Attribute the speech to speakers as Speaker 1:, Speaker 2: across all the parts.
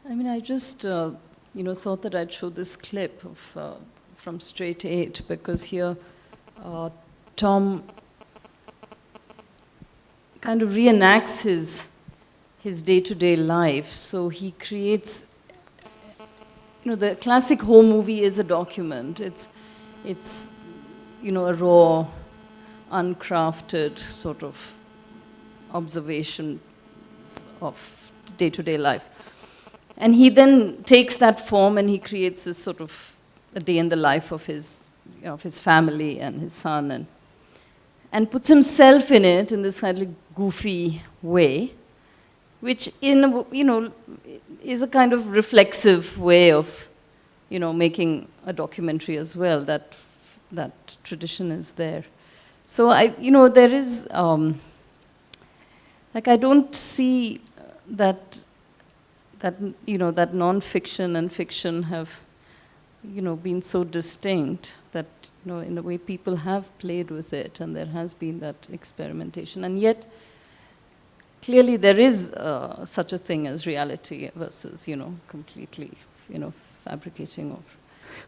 Speaker 1: I mean, I just, thought that I'd show this clip of, from Straight Eight, because here Tom kind of reenacts his day-to-day life. So he creates, the classic home movie is a document. It's a raw, uncrafted sort of observation of day-to-day life. And he then takes that form and he creates this sort of a day in the life of his family and his son, and puts himself in it in this kind of goofy way, which is a kind of reflexive way of making a documentary as well. That tradition is there. So there is I don't see that non-fiction and fiction have been so distinct, that in a way people have played with it and there has been that experimentation, and yet clearly there is such a thing as reality versus completely fabricating.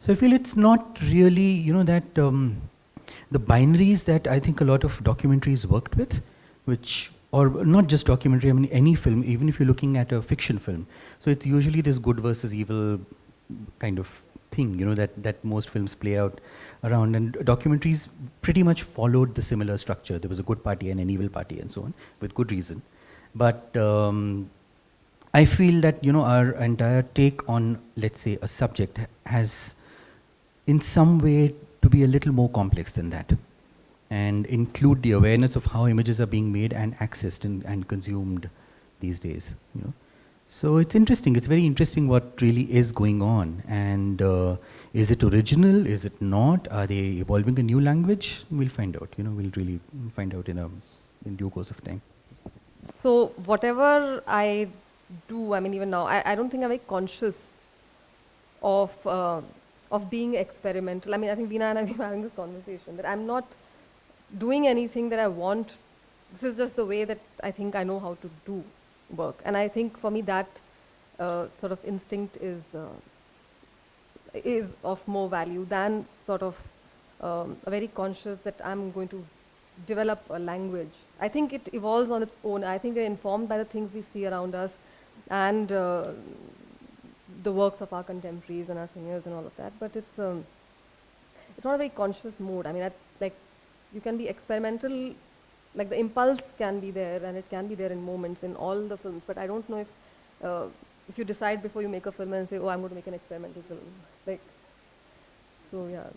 Speaker 2: So I feel it's not really that the binaries that I think a lot of documentaries worked with, or not just documentary, I mean any film, even if you're looking at a fiction film. So it's usually this good versus evil kind of thing, that most films play out around. And documentaries pretty much followed the similar structure. There was a good party and an evil party and so on, with good reason. But I feel that, our entire take on, let's say, a subject has in some way to be a little more complex than that, and include the awareness of how images are being made and accessed and consumed these days. So it's interesting. It's very interesting what really is going on. And is it original? Is it not? Are they evolving a new language? We'll find out. We'll really find out in due course of time.
Speaker 3: So whatever I do, I mean, even now, I don't think I'm very conscious of being experimental. I mean, I think Veena and I have been having this conversation that I'm not doing anything that I want. This is just the way that I think I know how to do work. And I think for me that sort of instinct is of more value than sort of a very conscious that I'm going to develop a language. I think it evolves on its own. I think we're informed by the things we see around us and the works of our contemporaries and our singers and all of that. But it's not a very conscious mode. I mean, you can be experimental, like the impulse can be there and it can be there in moments in all the films. But I don't know if you decide before you make a film and say, oh, I'm going to make an experimental film. So yeah.